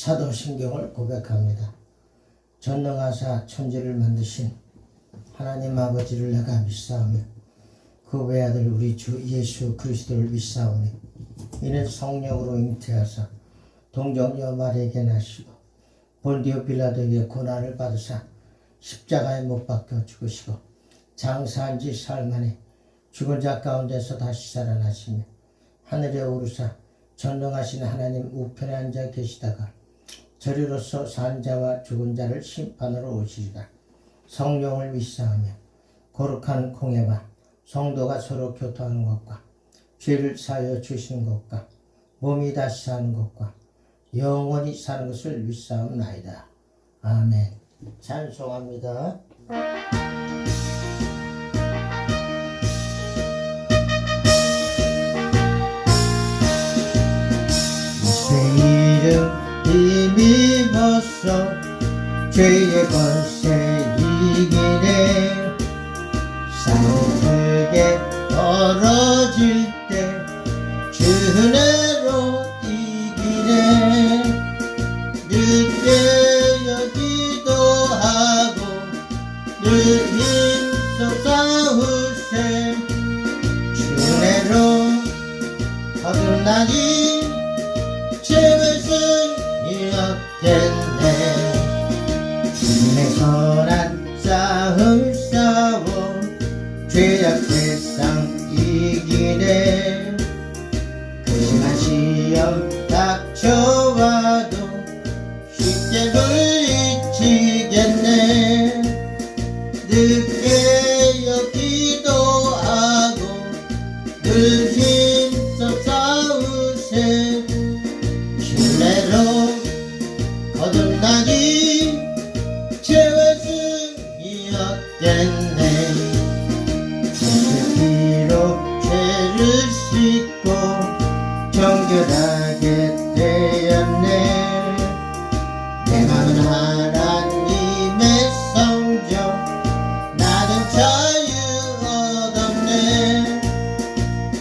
사도신경을 고백합니다. 전능하사 천지를 만드신 하나님 아버지를 내가 믿사오며 그 외아들 우리 주 예수 그리스도를 믿사오니 이는 성령으로 잉태하사 동정녀 마리아에게 나시고 본디오 빌라도에게 고난을 받으사 십자가에 못 박혀 죽으시고 장사한 지 사흘 만에 죽은 자 가운데서 다시 살아나시며 하늘에 오르사 전능하신 하나님 우편에 앉아 계시다가 저리로서 산 자와 죽은 자를 심판으로 오시리라. 성령을 믿사오며 거룩한 공예와 성도가 서로 교통하는 것과 죄를 사하여 주시는 것과 몸이 다시 사는 것과 영원히 사는 것을 믿사옵나이다. 아멘. 찬송합니다. 내 이름 힘입어서 죄의 권세 이기네. 싸늘게 떨어질 때 주 은혜로 이기네. 늦게 기도하고 늘 힘써 싸우세. 주 은혜로 거듭나니 죄의 승리였겠네. 주님의 선한 싸움 싸워 죄악 세상 이기네. 그심한 시험 닥쳐와도 쉽게 물리치겠네. 늦게 기도하고 늘 힘써 싸우세. 주내로 거듭나기 죄의 승리였겠네. 피로 죄를 씻고 정결하게 되었네. 내 맘은 하나님의 성전 나는 자유 얻었네.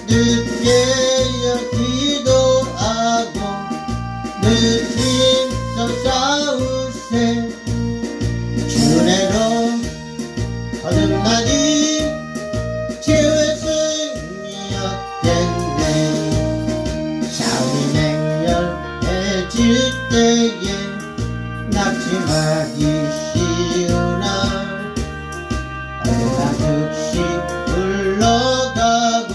늦게 기도하고 늘 힘써 싸우세. 주 은혜로 거듭나니 죄의 승리였겠네. 싸움이 맹렬해질 때에 낙심하기 쉬우나 어디가 즉시 흘러가고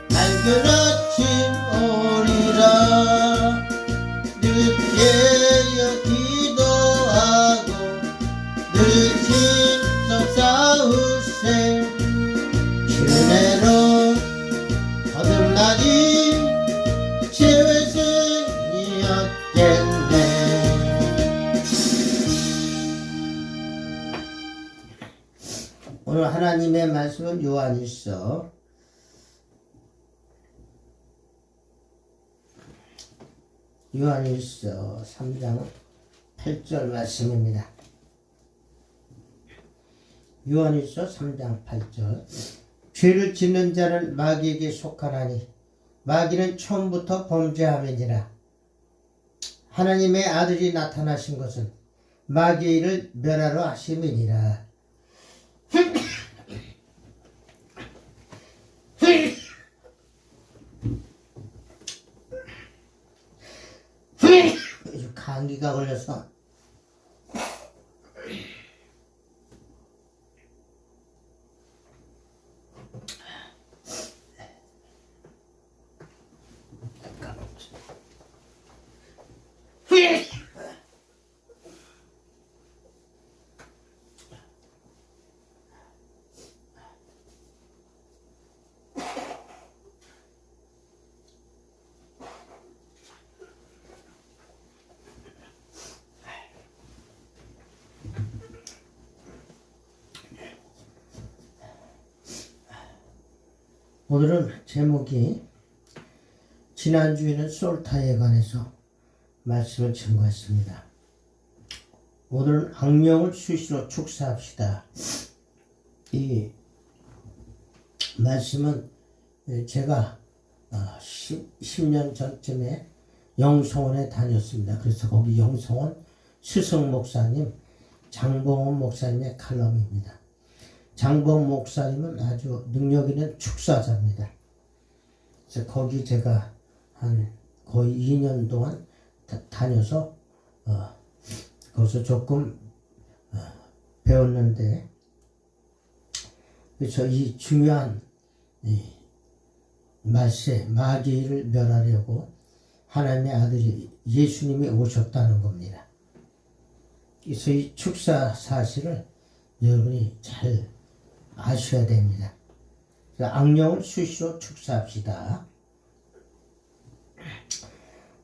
밝은 아침 오리라. 늦게 기도하고 늘 힘써 싸우세. 주 은혜로 거듭나니 죄의 승리였겠네. 오늘 하나님의 말씀은 요한일서 3장 8절 말씀입니다. 요한일서 3장 8절. 죄를 짓는 자는 마귀에게 속하나니 마귀는 처음부터 범죄함이니라. 하나님의 아들이 나타나신 것은 마귀의 일을 멸하러 하심이니라. 감기가 걸려서 오늘은 제목이 지난주에는 솔타에 관해서 말씀을 증거했습니다. 오늘은 악령을 수시로 축사합시다. 이 말씀은 제가 10년 전쯤에 영성원에 다녔습니다. 그래서 거기 영성원 스승 목사님 장봉원 목사님의 칼럼입니다. 장봉원 목사님은 아주 능력 있는 축사자입니다. 그래서 거기 제가 한 거의 2년 동안 다녀서 거기서 조금 배웠는데, 그래서 이 중요한 말세 마귀를 멸하려고 하나님의 아들이 예수님이 오셨다는 겁니다. 그래서 이 축사 사실을 여러분이 잘 아셔야 됩니다. 악령을 수시로 축사합시다.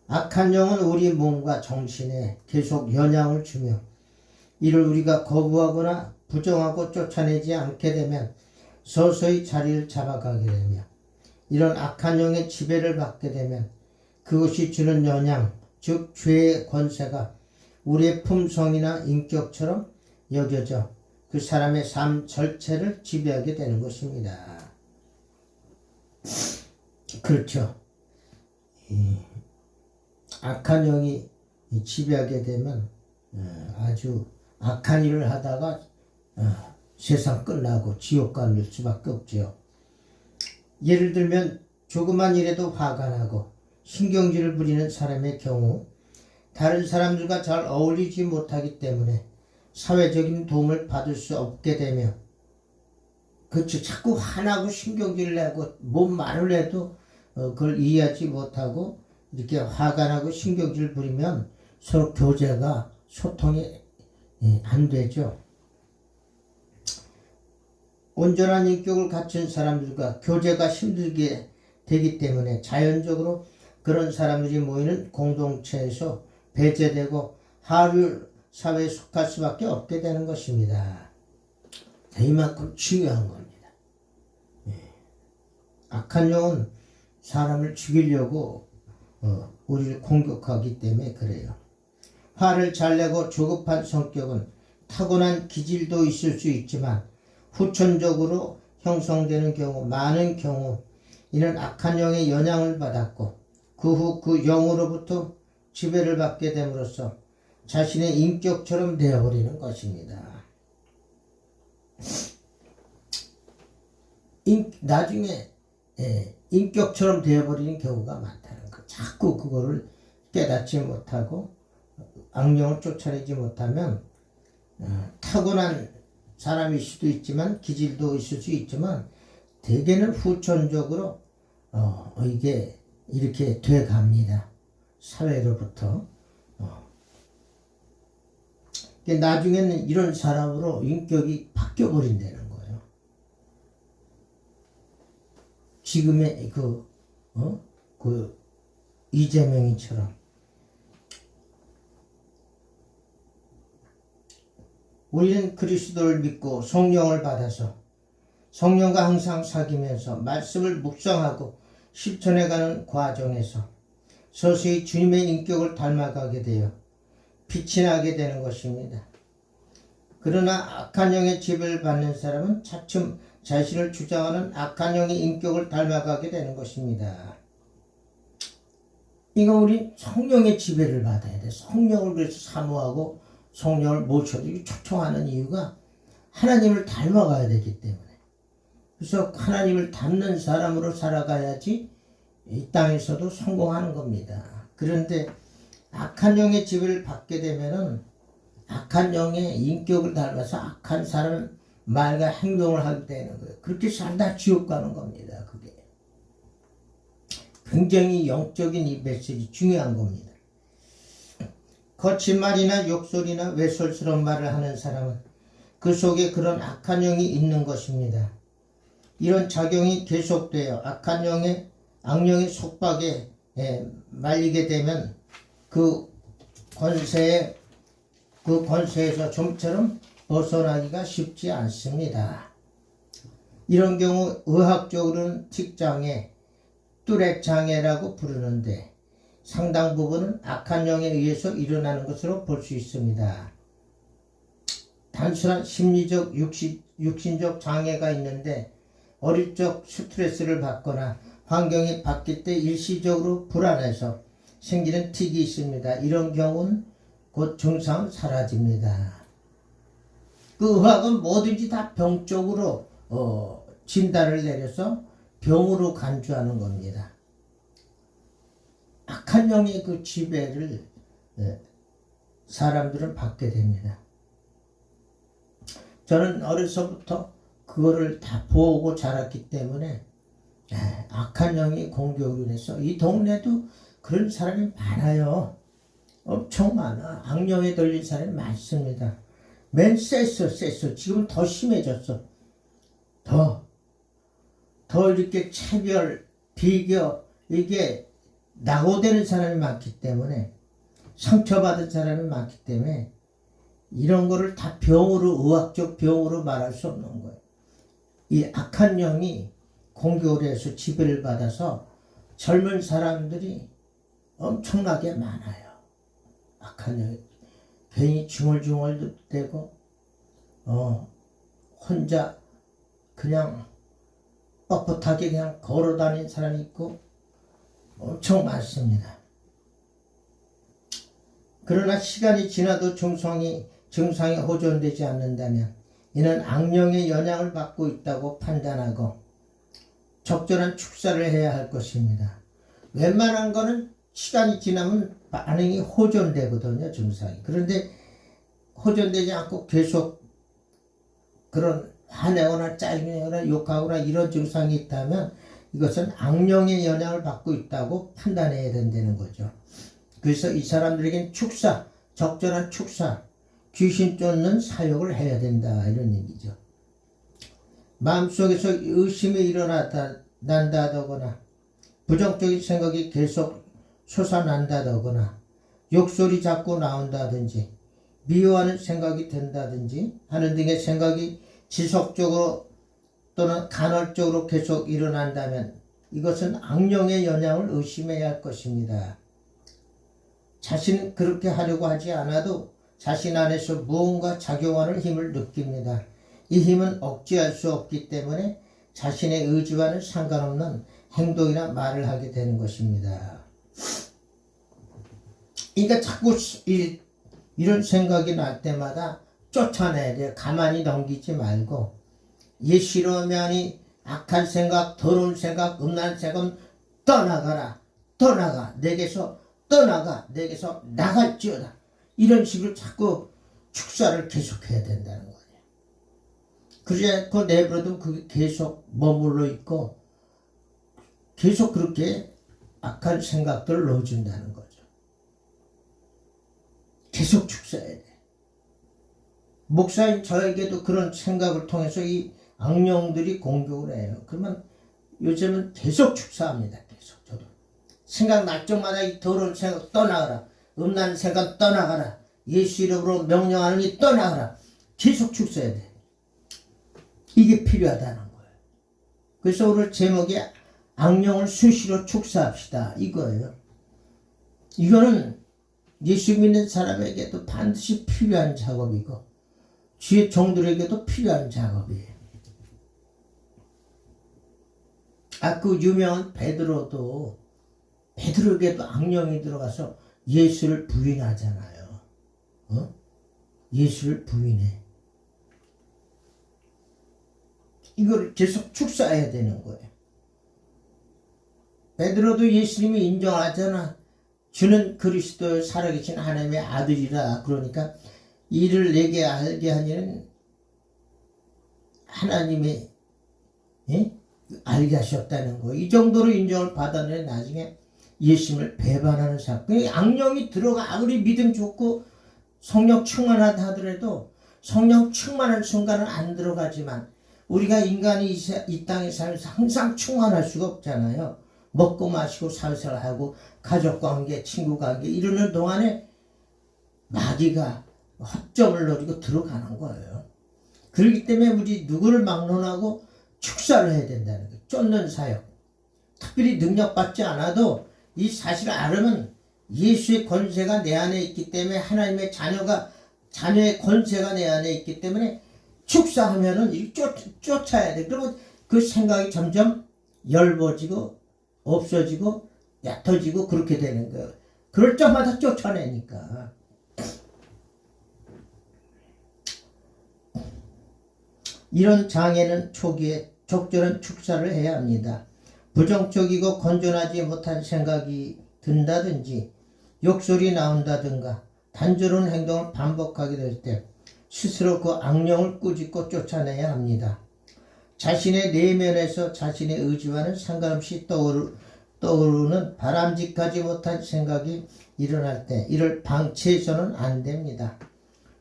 악한 영은 우리 몸과 정신에 계속 영향을 주며 이를 우리가 거부하거나 부정하고 쫓아내지 않게 되면 서서히 자리를 잡아가게 되며, 이런 악한 영의 지배를 받게 되면 그것이 주는 영향, 즉 죄의 권세가 우리의 품성이나 인격처럼 여겨져 그 사람의 삶 전체를 지배하게 되는 것입니다. 그렇죠. 악한 영이 지배하게 되면 아주 악한 일을 하다가 세상 끝나고 지옥 갈 수밖에 없죠. 예를 들면 조그만 일에도 화가 나고 신경질을 부리는 사람의 경우, 다른 사람들과 잘 어울리지 못하기 때문에 사회적인 도움을 받을 수 없게 되며, 그렇죠. 자꾸 화나고 신경질을 내고 뭔 말을 해도 그걸 이해하지 못하고 이렇게 화가 나고 신경질을 부리면 서로 교제가 소통이 안 되죠. 온전한 인격을 갖춘 사람들과 교제가 힘들게 되기 때문에 자연적으로 그런 사람들이 모이는 공동체에서 배제되고 하류 사회에 속할 수밖에 없게 되는 것입니다. 이만큼 중요한 겁니다. 악한 영은 사람을 죽이려고 우리를 공격하기 때문에 그래요. 화를 잘 내고 조급한 성격은 타고난 기질도 있을 수 있지만 후천적으로 형성되는 경우, 많은 경우 이는 악한 영의 영향을 받았고 그 후 그 영으로부터 지배를 받게 됨으로써 자신의 인격처럼 되어버리는 것입니다. 나중에 인격처럼 되어버리는 경우가 많다는 거. 자꾸 그거를 깨닫지 못하고 악령을 쫓아내지 못하면 타고난 사람일 수도 있지만 기질도 있을 수 있지만 대개는 후천적으로 이게 이렇게 돼 갑니다. 사회로부터. 나중에는 이런 사람으로 인격이 바뀌어 버린다는 거예요. 지금의 그 이재명이처럼. 우리는 그리스도를 믿고 성령을 받아서 성령과 항상 사귀면서 말씀을 묵상하고 실천해가는 과정에서 서서히 주님의 인격을 닮아가게 되어 빛이 나게 되는 것입니다. 그러나 악한 영의 지배를 받는 사람은 차츰 자신을 주장하는 악한 영의 인격을 닮아가게 되는 것입니다. 이거 우리 성령의 지배를 받아야 돼. 성령을 그래서 사모하고 성령을 모셔주고 초청하는 이유가 하나님을 닮아가야 되기 때문에. 그래서 하나님을 닮는 사람으로 살아가야지 이 땅에서도 성공하는 겁니다. 그런데 악한 영의 지배를 받게 되면은 악한 영의 인격을 닮아서 악한 사람 말과 행동을 하게 되는 거예요. 그렇게 살다 지옥 가는 겁니다. 그게 굉장히 영적인 이 메시지 중요한 겁니다. 거친 말이나 욕설이나 외설스러운 말을 하는 사람은 그 속에 그런 악한 영이 있는 것입니다. 이런 작용이 계속되어 악령의 속박에 말리게 되면 그 권세에서 좀처럼 벗어나기가 쉽지 않습니다. 이런 경우 의학적으로는 직장에 뚜렉장애라고 부르는데 상당 부분은 악한 영에 의해서 일어나는 것으로 볼 수 있습니다. 단순한 심리적, 육신적 장애가 있는데 어릴 적 스트레스를 받거나 환경이 바뀔 때 일시적으로 불안해서 생기는 틱이 있습니다. 이런 경우는 곧 증상은 사라집니다. 그 의학은 뭐든지 다 병적으로 진단을 내려서 병으로 간주하는 겁니다. 악한 영의 그 지배를 사람들은 받게 됩니다. 저는 어려서부터 그거를 다 보고 자랐기 때문에 악한 영이 공격으로 인해서 이 동네도 그런 사람이 많아요. 엄청 많아. 악령에 걸린 사람이 많습니다. 맨 셌어. 지금 더 심해졌어. 더 이렇게 차별, 비교, 이게 낙오되는 사람이 많기 때문에, 상처받은 사람이 많기 때문에 이런 거를 다 병으로, 의학적 병으로 말할 수 없는 거예요. 이 악한 영이 공격을 해서 지배를 받아서 젊은 사람들이 엄청나게 많아요. 악한 영이 괜히 중얼중얼 대고 혼자 그냥 뻣뻣하게 그냥 걸어 다니는 사람이 있고 엄청 많습니다. 그러나 시간이 지나도 증상이 호전되지 않는다면 이는 악령의 영향을 받고 있다고 판단하고 적절한 축사를 해야 할 것입니다. 웬만한 거는 시간이 지나면 반응이 호전되거든요, 증상이. 그런데 호전되지 않고 계속 그런 화내거나 짜증내거나 욕하거나 이런 증상이 있다면 이것은 악령의 영향을 받고 있다고 판단해야 된다는 거죠. 그래서 이 사람들에겐 축사, 적절한 축사, 귀신 쫓는 사역을 해야 된다, 이런 얘기죠. 마음속에서 의심이 일어난다거나 부정적인 생각이 계속 솟아난다거나 욕설이 자꾸 나온다든지 미워하는 생각이 든다든지 하는 등의 생각이 지속적으로 또는 간헐적으로 계속 일어난다면 이것은 악령의 영향을 의심해야 할 것입니다. 자신은 그렇게 하려고 하지 않아도 자신 안에서 무언가 작용하는 힘을 느낍니다. 이 힘은 억제할 수 없기 때문에 자신의 의지와는 상관없는 행동이나 말을 하게 되는 것입니다. 그러니까 자꾸 이런 생각이 날 때마다 쫓아내야 돼요. 가만히 넘기지 말고 예시로면이 악한 생각, 더러운 생각, 음란 생각 떠나가라. 내게서 떠나가. 내게서 나갈지어다. 이런 식으로 자꾸 축사를 계속해야 된다는 거예요. 그러지 않고 내버려도 그게 계속 머물러 있고 계속 그렇게 악한 생각들을 넣어준다는 거죠. 계속 축사해야 돼. 목사인 저에게도 그런 생각을 통해서 이 악령들이 공격을 해요. 그러면 요즘은 계속 축사합니다. 계속 저도. 생각날 적마다 이 더러운 생각 떠나가라. 음란 생각 떠나가라. 예수 이름으로 명령하는 이 떠나가라. 계속 축사해야 돼. 이게 필요하다는 거예요. 그래서 오늘 제목이 악령을 수시로 축사합시다. 이거예요. 이거는 예수 믿는 사람에게도 반드시 필요한 작업이고 주의 종들에게도 필요한 작업이에요. 그 유명한 베드로에게도 악령이 들어가서 예수를 부인하잖아요. 예수를 부인해. 이걸 계속 축사해야 되는 거예요. 베드로도 예수님이 인정하잖아. 주는 그리스도의 살아계신 하나님의 아들이라. 그러니까 이를 내게 알게 하니는 하나님이 알게 하셨다는 거. 이 정도로 인정을 받았는데 나중에 예수님을 배반하는 사건. 악령이 들어가 아무리 믿음 좋고 성령 충만하다 하더라도 성령 충만한 순간은 안 들어가지만 우리가 인간이 이 땅에 살면서 항상 충만할 수가 없잖아요. 먹고 마시고 살살하고 가족관계, 친구관계 이러는 동안에 마귀가 허점을 노리고 들어가는 거예요. 그렇기 때문에 우리 누구를 막론하고 축사를 해야 된다는 거예요. 쫓는 사역. 특별히 능력받지 않아도 이 사실을 알으면 예수의 권세가 내 안에 있기 때문에 하나님의 자녀의 권세가 내 안에 있기 때문에 축사하면은 쫓아야 돼. 그러면 그 생각이 점점 엷어지고 없어지고 얕아지고 그렇게 되는 거예요. 그럴 적마다 쫓아내니까. 이런 장애는 초기에 적절한 축사를 해야 합니다. 부정적이고 건전하지 못한 생각이 든다든지 욕설이 나온다든가 단조로운 행동을 반복하게 될 때 스스로 그 악령을 꾸짖고 쫓아내야 합니다. 자신의 내면에서 자신의 의지와는 상관없이 떠오르는 바람직하지 못한 생각이 일어날 때 이를 방치해서는 안 됩니다.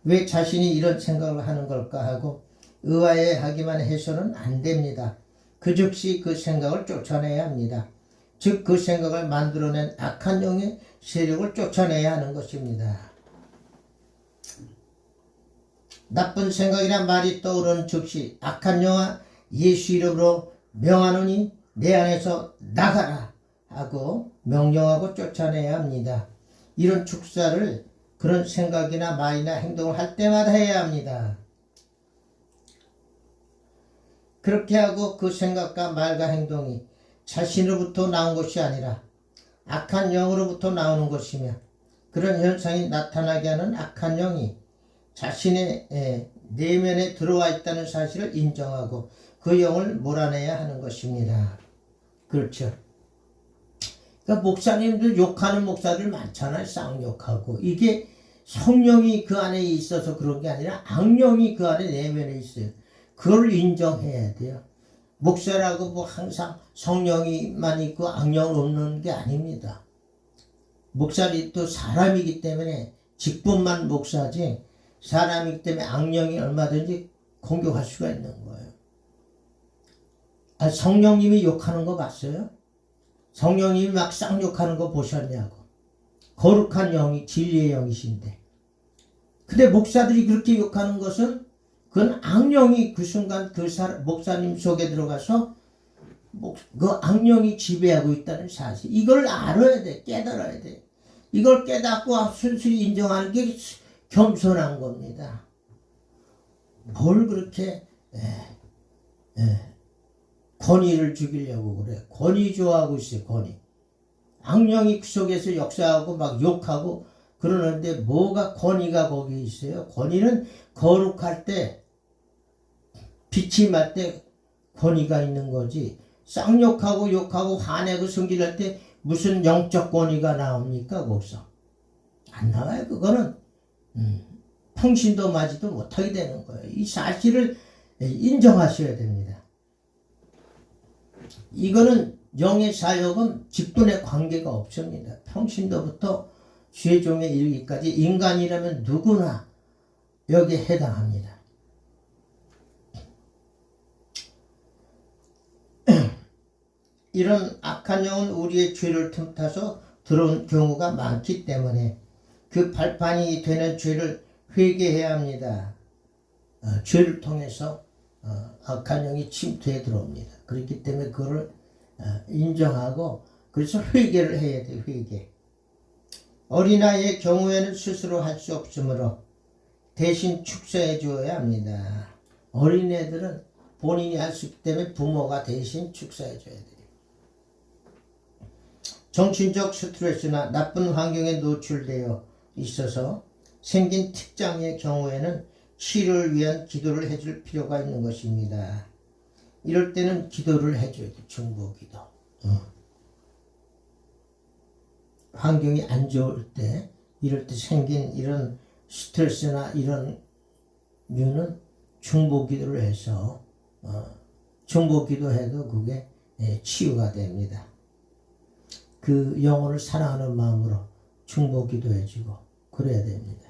왜 자신이 이런 생각을 하는 걸까 하고 의아해하기만 해서는 안 됩니다. 그 즉시 그 생각을 쫓아내야 합니다. 즉 그 생각을 만들어낸 악한 영의 세력을 쫓아내야 하는 것입니다. 나쁜 생각이나 말이 떠오르는 즉시 악한 영아 예수 이름으로 명하노니 내 안에서 나가라 하고 명령하고 쫓아내야 합니다. 이런 축사를 그런 생각이나 말이나 행동을 할 때마다 해야 합니다. 그렇게 하고 그 생각과 말과 행동이 자신으로부터 나온 것이 아니라 악한 영으로부터 나오는 것이며 그런 현상이 나타나게 하는 악한 영이 자신의 내면에 들어와 있다는 사실을 인정하고 그 영을 몰아내야 하는 것입니다. 그렇죠. 그러니까 목사님들 욕하는 목사들 많잖아요. 쌍욕하고. 이게 성령이 그 안에 있어서 그런 게 아니라 악령이 그 안에 내면에 있어요. 그걸 인정해야 돼요. 목사라고 뭐 항상 성령이만 있고 악령은 없는 게 아닙니다. 목사들이 또 사람이기 때문에 직분만 목사지 사람이기 때문에 악령이 얼마든지 공격할 수가 있는 거예요. 성령님이 욕하는 거 봤어요? 성령님이 막 쌍욕하는 거 보셨냐고. 거룩한 영이 진리의 영이신데. 근데 목사들이 그렇게 욕하는 것은 그건 악령이 그 순간 그 목사님 속에 들어가서 그 악령이 지배하고 있다는 사실. 이걸 알아야 돼. 깨달아야 돼. 이걸 깨닫고 순순히 인정하는 게 겸손한 겁니다. 뭘 그렇게 권위를 죽이려고 그래. 권위 좋아하고 있어요. 권위. 악령이 그 속에서 역사하고 막 욕하고 그러는데 뭐가 권위가 거기 있어요. 권위는 거룩할 때 빛이 말 때 권위가 있는 거지. 쌍욕하고 욕하고 화내고 성질할 때 무슨 영적 권위가 나옵니까? 거기서 안 나와요. 그거는 평신도 맞이도 못하게 되는 거예요. 이 사실을 인정하셔야 됩니다. 이거는 영의 사역은 직분의 관계가 없습니다. 평신도부터 죄종에 이르기까지 인간이라면 누구나 여기에 해당합니다. 이런 악한 영은 우리의 죄를 틈타서 들어온 경우가 많기 때문에 그 발판이 되는 죄를 회개해야 합니다. 죄를 통해서 악한 영이 침투해 들어옵니다. 그렇기 때문에 그거를 인정하고 그래서 회개를 해야 돼요. 회개. 어린아이의 경우에는 스스로 할 수 없으므로 대신 축사해 주어야 합니다. 어린애들은 본인이 할 수 있기 때문에 부모가 대신 축사해 줘야 돼요. 정신적 스트레스나 나쁜 환경에 노출되어 있어서 생긴 특장의 경우에는 치료를 위한 기도를 해줄 필요가 있는 것입니다. 이럴 때는 기도를 해줘야 돼. 중보기도. 환경이 안 좋을 때 이럴 때 생긴 이런 스트레스나 이런 류는 중보기도를 해서 중보기도 해도 그게 치유가 됩니다. 그 영혼을 사랑하는 마음으로 중보기도 해주고 그래야 됩니다.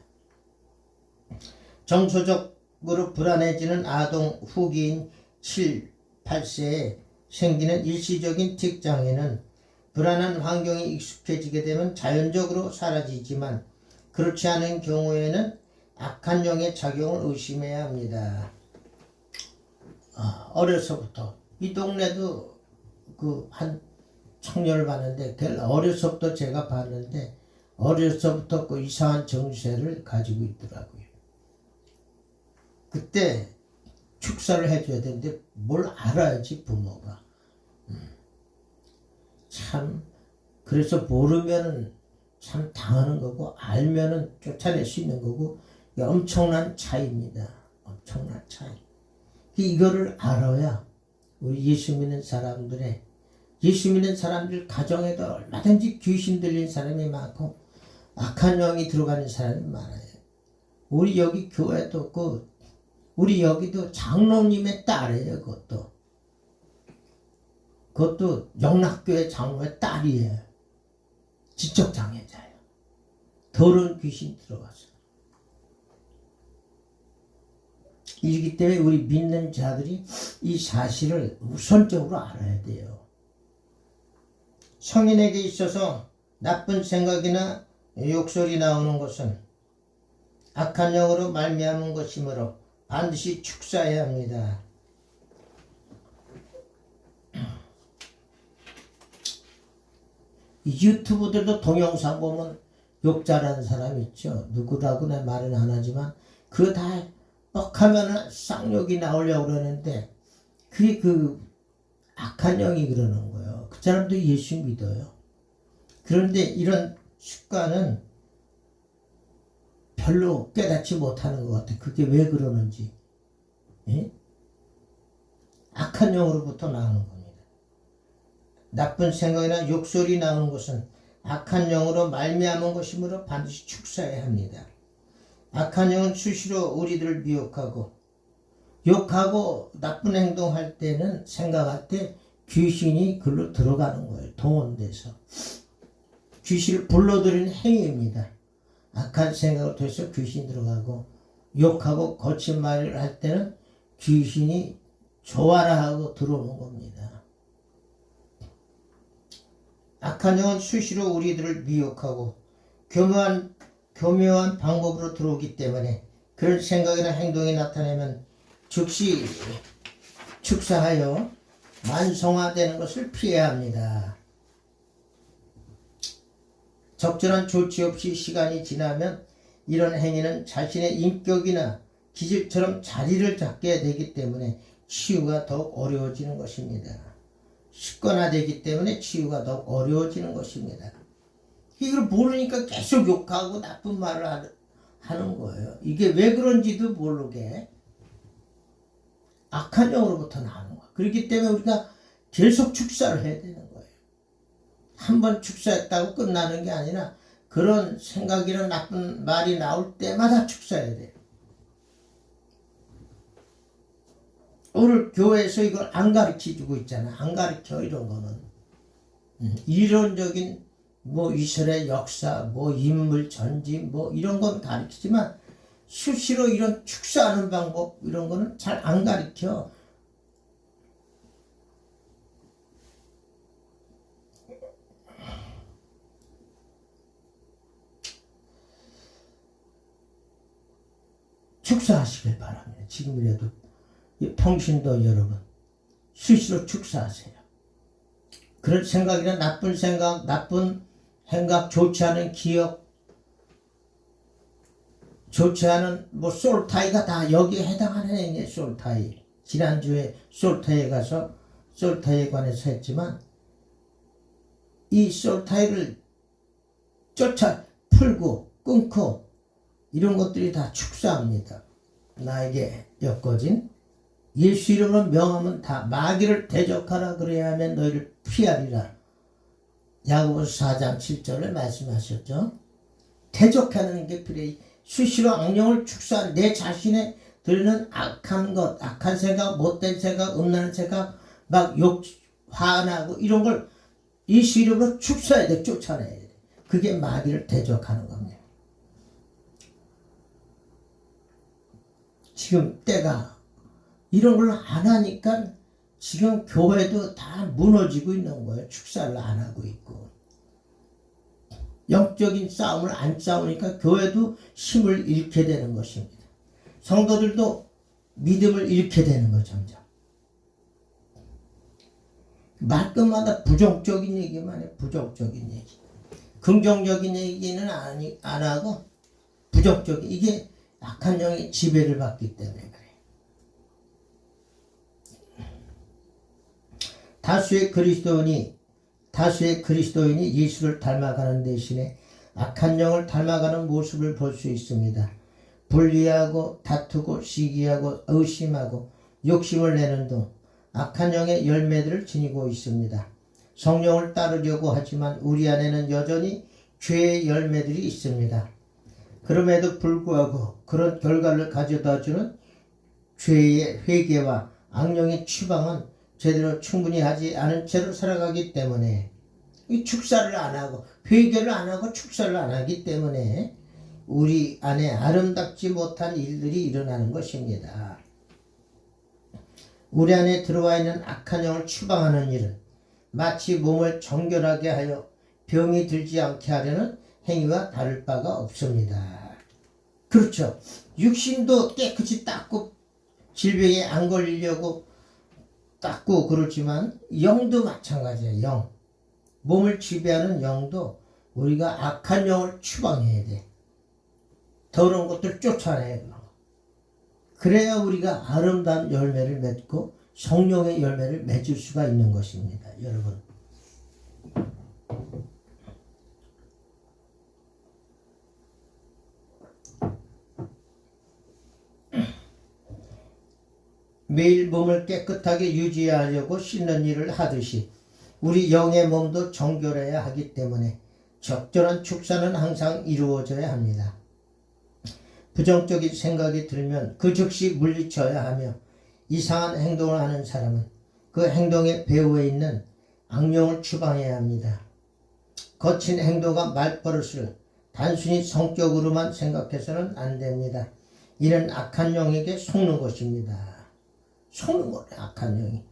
정서적으로 불안해지는 아동 후기인 7, 8세에 생기는 일시적인 틱장애는 불안한 환경에 익숙해지게 되면 자연적으로 사라지지만 그렇지 않은 경우에는 악한 영의 작용을 의심해야 합니다. 어려서부터 이 동네도 그 한 청년을 봤는데 어려서부터 제가 봤는데 어려서부터 그 이상한 정세를 가지고 있더라고요. 그때 축사를 해줘야 되는데 뭘 알아야지 부모가. 참 그래서 모르면은 참 당하는 거고 알면은 쫓아낼 수 있는 거고 엄청난 차이입니다. 엄청난 차이. 이거를 알아야 우리 예수 믿는 사람들의 예수 믿는 사람들 가정에도 얼마든지 귀신 들린 사람이 많고 악한 영이 들어가는 사람이 많아요. 우리 여기 교회도 없고 우리 여기도 장로님의 딸이에요. 그것도 영락교회 장로의 딸이에요. 지적장애자예요. 더러운 귀신 들어가서. 이기 때문에 우리 믿는 자들이 이 사실을 우선적으로 알아야 돼요. 성인에게 있어서 나쁜 생각이나 욕설이 나오는 것은 악한 영으로 말미암은 것이므로 반드시 축사해야 합니다. 유튜브들도 동영상 보면 욕 잘하는 사람 있죠. 누구라고 내 말은 안 하지만 그거 다 뻑하면은 쌍욕이 나오려고 그러는데 그게 그 악한 영이 그러는 거예요. 그 사람도 예수 믿어요. 그런데 이런 습관은 별로 깨닫지 못하는 것 같아. 그게 왜 그러는지. 예? 악한 영으로부터 나오는 겁니다. 나쁜 생각이나 욕설이 나오는 것은 악한 영으로 말미암은 것이므로 반드시 축사해야 합니다. 악한 영은 수시로 우리들을 미혹하고 욕하고 나쁜 행동할 때는 생각할 때 귀신이 글로 들어가는 거예요. 동원돼서. 귀신을 불러들이는 행위입니다. 악한 생각을 통해서 귀신이 들어가고 욕하고 거친 말을 할 때는 귀신이 좋아라 하고 들어오는 겁니다. 악한 영은 수시로 우리들을 미혹하고 교묘한 방법으로 들어오기 때문에 그런 생각이나 행동이 나타나면 즉시 축사하여 만성화되는 것을 피해야 합니다. 적절한 조치 없이 시간이 지나면 이런 행위는 자신의 인격이나 기질처럼 자리를 잡게 되기 때문에 치유가 더욱 어려워지는 것입니다. 습관화되기 때문에 치유가 더욱 어려워지는 것입니다. 이걸 모르니까 계속 욕하고 나쁜 말을 하는 거예요. 이게 왜 그런지도 모르게 악한 영으로부터 나오는 거예요. 그렇기 때문에 우리가 계속 축사를 해야 되는 거예요. 한 번 축사했다고 끝나는 게 아니라 그런 생각이나 나쁜 말이 나올 때마다 축사해야 돼요. 오늘 교회에서 이걸 안 가르쳐주고 있잖아. 안 가르쳐 이런 거는. 이론적인 뭐 이스라엘 역사, 뭐 인물 전진, 뭐 이런 건 가르치지만 수시로 이런 축사하는 방법 이런 거는 잘 안 가르쳐. 축사하시길 바랍니다. 지금이라도 평신도 여러분 수시로 축사하세요. 그런 생각이나 나쁜 생각, 나쁜 행각, 좋지 않은 기억, 좋지 않은 뭐 솔타이가 다 여기에 해당하는 행위에 솔타이. 지난주에 솔타이에 가서 솔타이에 관해서 했지만 이 솔타이를 쫓아 풀고 끊고 이런 것들이 다 축사합니다. 나에게 엮어진 예수 이름으로 명하면 다 마귀를 대적하라 그래야 하면 너희를 피하리라. 야고보서 4장 7절을 말씀하셨죠. 대적하는 게 필요해. 수시로 악령을 축사하는 내 자신에 들리는 악한 것, 악한 생각, 못된 생각, 음란한 생각, 막 욕, 화나고 이런 걸 예수 이름으로 축사해야 돼. 쫓아내야 돼. 그게 마귀를 대적하는 겁니다. 지금 때가 이런 걸 안 하니까 지금 교회도 다 무너지고 있는 거예요. 축사를 안 하고 있고. 영적인 싸움을 안 싸우니까 교회도 힘을 잃게 되는 것입니다. 성도들도 믿음을 잃게 되는 거죠. 점점. 말끝마다 부정적인 얘기만 해. 부정적인 얘기. 긍정적인 얘기는 안 하고 부정적인. 이게 악한 영의 지배를 받기 때문에 그래요. 다수의 그리스도인이 예수를 닮아가는 대신에 악한 영을 닮아가는 모습을 볼 수 있습니다. 불리하고 다투고 시기하고 의심하고 욕심을 내는 등 악한 영의 열매들을 지니고 있습니다. 성령을 따르려고 하지만 우리 안에는 여전히 죄의 열매들이 있습니다. 그럼에도 불구하고 그런 결과를 가져다주는 죄의 회개와 악령의 추방은 제대로 충분히 하지 않은 채로 살아가기 때문에 이 축사를 안 하고 회개를 안 하고 축사를 안 하기 때문에 우리 안에 아름답지 못한 일들이 일어나는 것입니다. 우리 안에 들어와 있는 악한 영을 추방하는 일은 마치 몸을 정결하게 하여 병이 들지 않게 하려는 행위와 다를 바가 없습니다. 그렇죠. 육신도 깨끗이 닦고 질병에 안 걸리려고 닦고 그렇지만 영도 마찬가지예요. 영. 몸을 지배하는 영도 우리가 악한 영을 추방해야 돼. 더러운 것들 쫓아내야 돼. 그래야 우리가 아름다운 열매를 맺고 성령의 열매를 맺을 수가 있는 것입니다. 여러분. 매일 몸을 깨끗하게 유지하려고 씻는 일을 하듯이 우리 영의 몸도 정결해야 하기 때문에 적절한 축사는 항상 이루어져야 합니다. 부정적인 생각이 들면 그 즉시 물리쳐야 하며 이상한 행동을 하는 사람은 그 행동의 배후에 있는 악령을 추방해야 합니다. 거친 행동과 말버릇을 단순히 성격으로만 생각해서는 안 됩니다. 이는 악한 영에게 속는 것입니다. 속는 거네, 악한 영이.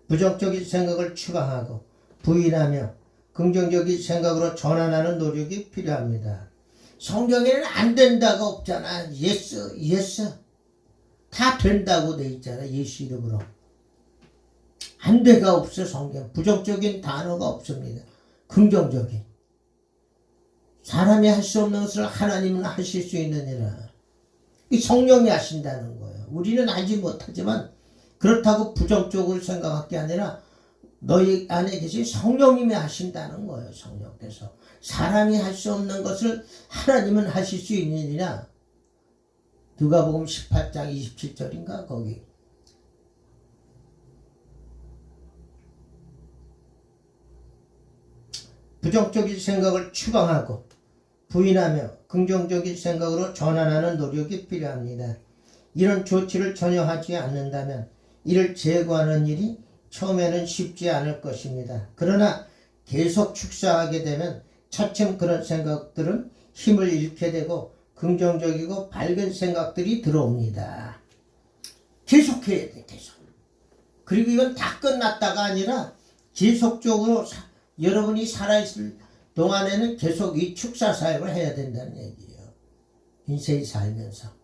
부정적인 생각을 추방하고 부인하며 긍정적인 생각으로 전환하는 노력이 필요합니다. 성경에는 안 된다가 없잖아. 예스. 다 된다고 돼 있잖아. 예수 이름으로. 안 돼가 없어. 성경. 부정적인 단어가 없습니다. 긍정적인. 사람이 할 수 없는 것을 하나님은 하실 수 있느니라. 이 성령이 하신다는 거예요. 우리는 알지 못하지만 그렇다고 부정적으로 생각할 게 아니라 너희 안에 계신 성령님이 하신다는 거예요. 성령께서. 사람이 할 수 없는 것을 하나님은 하실 수 있느니라. 누가복음 18장 27절인가 거기. 부정적인 생각을 추방하고 부인하며 긍정적인 생각으로 전환하는 노력이 필요합니다. 이런 조치를 전혀 하지 않는다면 이를 제거하는 일이 처음에는 쉽지 않을 것입니다. 그러나 계속 축사하게 되면 차츰 그런 생각들은 힘을 잃게 되고 긍정적이고 밝은 생각들이 들어옵니다. 계속해야 돼. 계속. 그리고 이건 다 끝났다가 아니라 지속적으로 여러분이 살아있을 동안에는 계속 이 축사 사역을 해야 된다는 얘기예요. 인생이 살면서.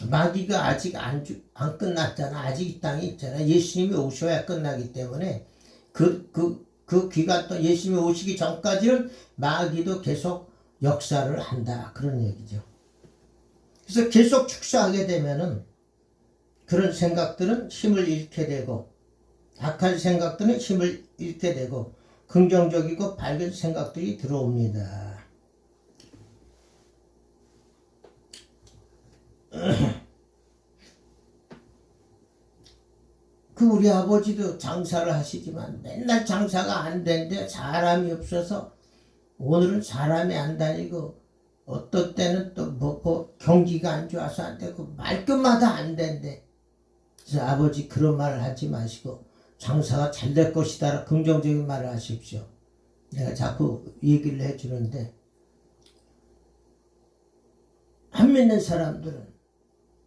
마귀가 아직 안 끝났잖아. 아직 이 땅에 있잖아. 예수님이 오셔야 끝나기 때문에 그 기간 동안 예수님이 오시기 전까지는 마귀도 계속 역사를 한다. 그런 얘기죠. 그래서 계속 축사하게 되면은 그런 생각들은 힘을 잃게 되고 악한 생각들은 힘을 잃게 되고 긍정적이고 밝은 생각들이 들어옵니다. 그 우리 아버지도 장사를 하시지만 맨날 장사가 안 되는데 사람이 없어서 오늘은 사람이 안 다니고 어떤 때는 또 뭐 경기가 안 좋아서 안 되고 말끝마다 안 된대. 그래서 아버지 그런 말을 하지 마시고 장사가 잘 될 것이다. 긍정적인 말을 하십시오. 내가 자꾸 얘기를 해주는데 안 믿는 사람들은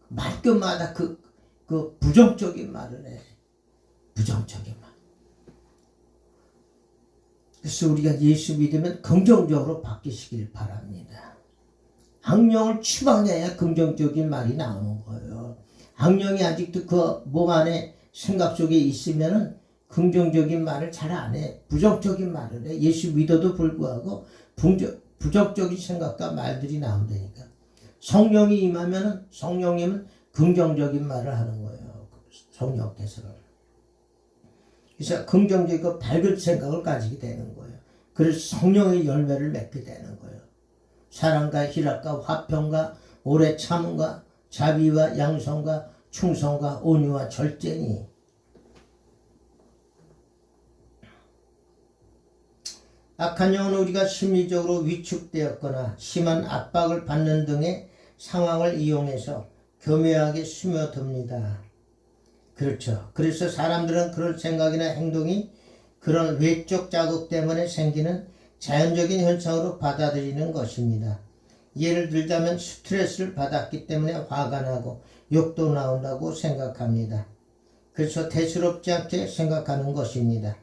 말끝마다 그 부정적인 말을 해. 부정적인 말. 그래서 우리가 예수 믿으면 긍정적으로 바뀌시길 바랍니다. 악령을 추방해야 긍정적인 말이 나오는 거예요. 악령이 아직도 그 몸 안에 생각 속에 있으면은 긍정적인 말을 잘 안 해. 부정적인 말을 해. 예수 믿어도 불구하고 부정적인 생각과 말들이 나온다니까. 성령이 임하면은 성령님은 긍정적인 말을 하는 거예요. 성령께서는. 그래서 긍정적이고 밝은 생각을 가지게 되는 거예요. 그래서 성령의 열매를 맺게 되는 거예요. 사랑과 희락과 화평과 오래 참음과 자비와 양성과 충성과 온유와 절제니. 악한 영은 우리가 심리적으로 위축되었거나 심한 압박을 받는 등의 상황을 이용해서 교묘하게 스며듭니다. 그렇죠. 그래서 사람들은 그런 생각이나 행동이 그런 외적 자극 때문에 생기는 자연적인 현상으로 받아들이는 것입니다. 예를 들자면 스트레스를 받았기 때문에 화가 나고 욕도 나온다고 생각합니다. 그래서 대수롭지 않게 생각하는 것입니다.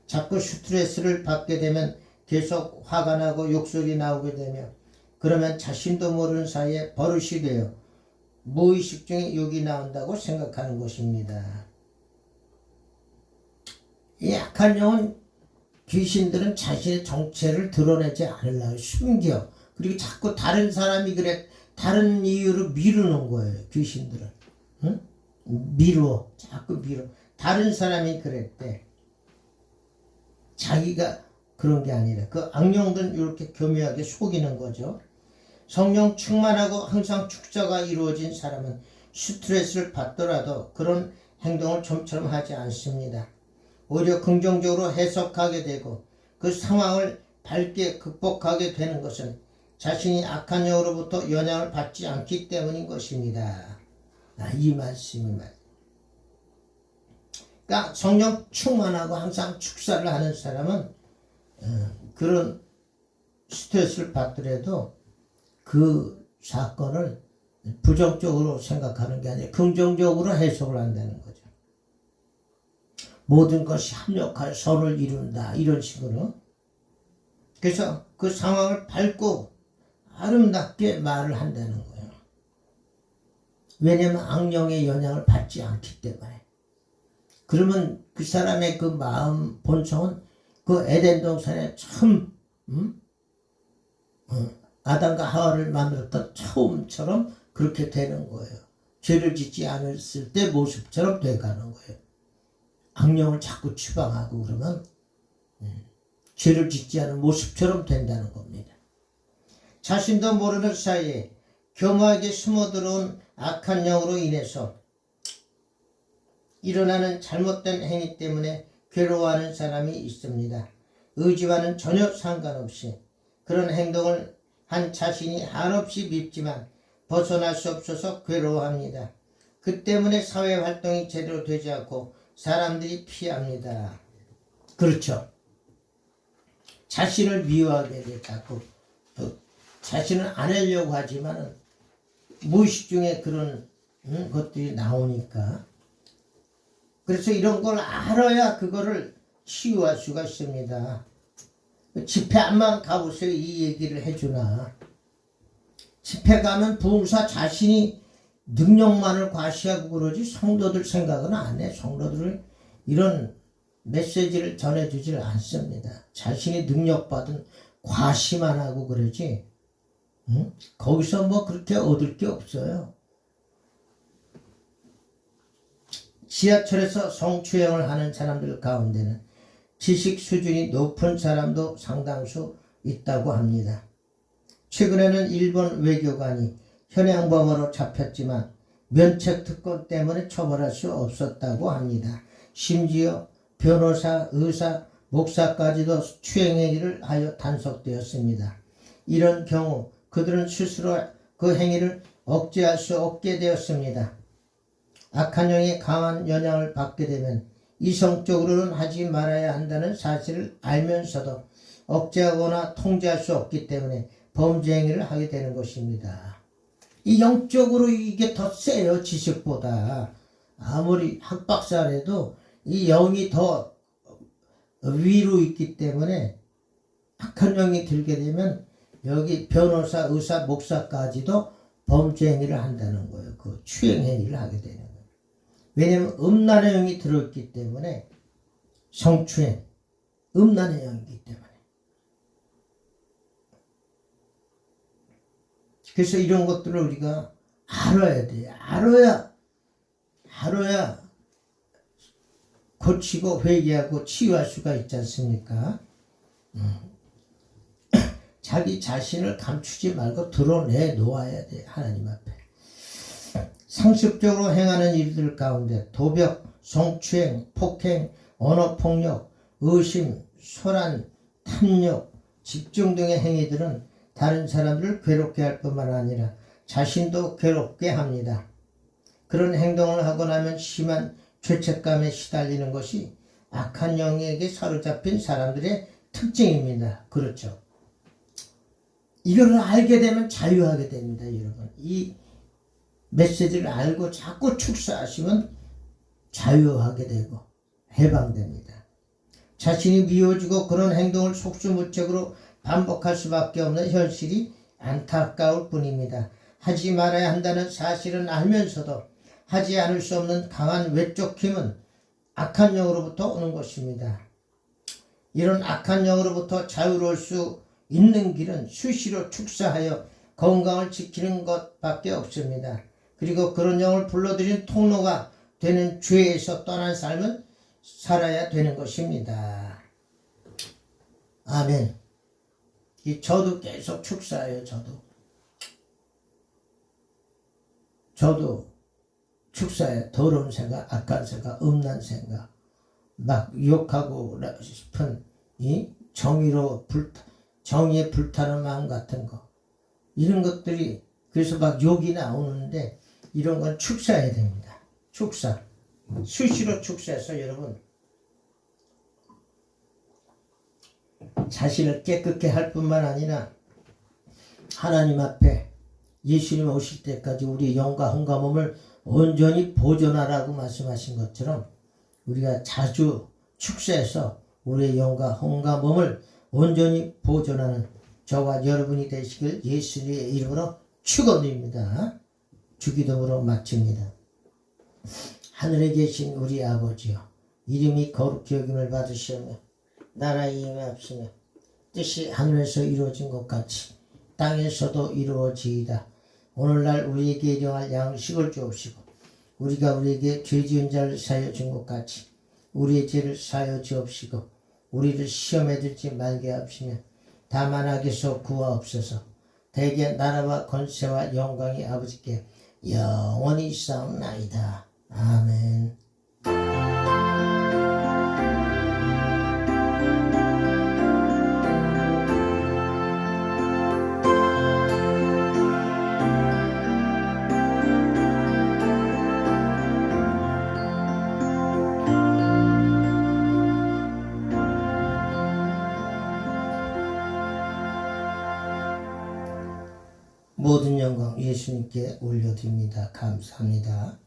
자꾸 스트레스를 받게 되면 계속 화가 나고 욕설이 나오게 되며 그러면 자신도 모르는 사이에 버릇이 되어 무의식 중에 욕이 나온다고 생각하는 것입니다. 이 악한 영은 귀신들은 자신의 정체를 드러내지 않으려고 숨겨. 그리고 자꾸 다른 사람이 그래 다른 이유로 미루는 거예요. 귀신들은. 응? 미루어. 자꾸 미루어. 다른 사람이 그랬대. 자기가 그런 게 아니라 그 악령들은 이렇게 교묘하게 속이는 거죠. 성령 충만하고 항상 축사가 이루어진 사람은 스트레스를 받더라도 그런 행동을 좀처럼 하지 않습니다. 오히려 긍정적으로 해석하게 되고 그 상황을 밝게 극복하게 되는 것은 자신이 악한 영으로부터 영향을 받지 않기 때문인 것입니다. 이 말씀이 맞아요. 그러니까 성령 충만하고 항상 축사를 하는 사람은 그런 스트레스를 받더라도 그 사건을 부정적으로 생각하는 게 아니라 긍정적으로 해석을 한다는 거죠. 모든 것이 합력하여 선을 이룬다 이런 식으로. 그래서 그 상황을 밝고 아름답게 말을 한다는 거예요. 왜냐하면 악령의 영향을 받지 않기 때문에. 그러면 그 사람의 그 마음 본성은 그 에덴 동산에 처음 아담과 하와를 만들었던 처음처럼 그렇게 되는 거예요. 죄를 짓지 않았을 때 모습처럼 돼가는 거예요. 악령을 자꾸 추방하고 그러면 죄를 짓지 않은 모습처럼 된다는 겁니다. 자신도 모르는 사이에 교묘하게 숨어들어온 악한 영으로 인해서 일어나는 잘못된 행위 때문에 괴로워하는 사람이 있습니다. 의지와는 전혀 상관없이 그런 행동을 한 자신이 한없이 밉지만 벗어날 수 없어서 괴로워합니다. 그 때문에 사회활동이 제대로 되지 않고 사람들이 피합니다. 그렇죠. 자신을 미워하게 됐다고 자신은 안 하려고 하지만 무의식 중에 그런 것들이 나오니까. 그래서 이런 걸 알아야 그거를 치유할 수가 있습니다. 집회 한번 가보세요. 이 얘기를 해주나. 집회 가면 부흥사 자신이 능력만을 과시하고 그러지 성도들 생각은 안 해. 성도들을 이런 메시지를 전해주질 않습니다. 자신이 능력받은 과시만 하고 그러지. 거기서 뭐 그렇게 얻을 게 없어요. 지하철에서 성추행을 하는 사람들 가운데는 지식 수준이 높은 사람도 상당수 있다고 합니다. 최근에는 일본 외교관이 현행범으로 잡혔지만 면책 특권 때문에 처벌할 수 없었다고 합니다. 심지어 변호사, 의사, 목사까지도 추행행위를 하여 단속되었습니다. 이런 경우 그들은 스스로 그 행위를 억제할 수 없게 되었습니다. 악한 영의 강한 영향을 받게 되면 이성적으로는 하지 말아야 한다는 사실을 알면서도 억제하거나 통제할 수 없기 때문에 범죄 행위를 하게 되는 것입니다. 이 영적으로 이게 더 세요. 지식보다. 아무리 학박사라도 이 영이 더 위로 있기 때문에 악한 영이 들게 되면 여기 변호사, 의사, 목사까지도 범죄 행위를 한다는 거예요. 그 추행 행위를 하게 되는 거예요. 왜냐하면 음란의 영이 들어있기 때문에 성추행, 음란의 영이기 때문에. 그래서 이런 것들을 우리가 알아야 돼요. 알아야 고치고 회개하고 치유할 수가 있지 않습니까? 자기 자신을 감추지 말고 드러내 놓아야 돼. 하나님 앞에. 상습적으로 행하는 일들 가운데 도벽, 성추행, 폭행, 언어폭력, 의심, 소란, 탐욕, 집중 등의 행위들은 다른 사람들을 괴롭게 할 뿐만 아니라 자신도 괴롭게 합니다. 그런 행동을 하고 나면 심한 죄책감에 시달리는 것이 악한 영에게 사로잡힌 사람들의 특징입니다. 그렇죠. 이걸 알게 되면 자유하게 됩니다. 여러분. 이 메시지를 알고 자꾸 축사하시면 자유하게 되고 해방됩니다. 자신이 미워지고 그런 행동을 속수무책으로 반복할 수밖에 없는 현실이 안타까울 뿐입니다. 하지 말아야 한다는 사실은 알면서도 하지 않을 수 없는 강한 외적 힘은 악한 영으로부터 오는 것입니다. 이런 악한 영으로부터 자유로울 수 있는 길은 수시로 축사하여 건강을 지키는 것밖에 없습니다. 그리고 그런 영을 불러들인 통로가 되는 죄에서 떠난 삶을 살아야 되는 것입니다. 아멘. 저도 계속 축사해요. 저도 축사해. 더러운 생각, 악한 생각, 음란 생각, 막 욕하고 싶은 이 정의에 불타는 마음 같은 거, 이런 것들이 그래서 막 욕이 나오는데 이런 건 축사해야 됩니다. 축사. 수시로 축사해서 여러분 자신을 깨끗게 할 뿐만 아니라 하나님 앞에 예수님 오실 때까지 우리의 영과 혼과 몸을 온전히 보존하라고 말씀하신 것처럼 우리가 자주 축사해서 우리의 영과 혼과 몸을 온전히 보존하는 저와 여러분이 되시길 예수님의 이름으로 축원드립니다. 주기도문으로 마칩니다. 하늘에 계신 우리 아버지여, 이름이 거룩히 여김을 받으시오며 나라의 임하옵시며 뜻이 하늘에서 이루어진 것 같이 땅에서도 이루어지이다. 오늘날 우리에게 일용할 양식을 주옵시고 우리가 우리에게 죄 지은 자를 사하여 준 것 같이 우리의 죄를 사하여 주옵시고 우리를 시험에 들지 말게 하옵시며 다만 악에서 구하옵소서. 대개 나라와 권세와 영광이 아버지께 영원히 있사옵나이다. 아멘. 모든 영광 예수님께 올려드립니다. 감사합니다.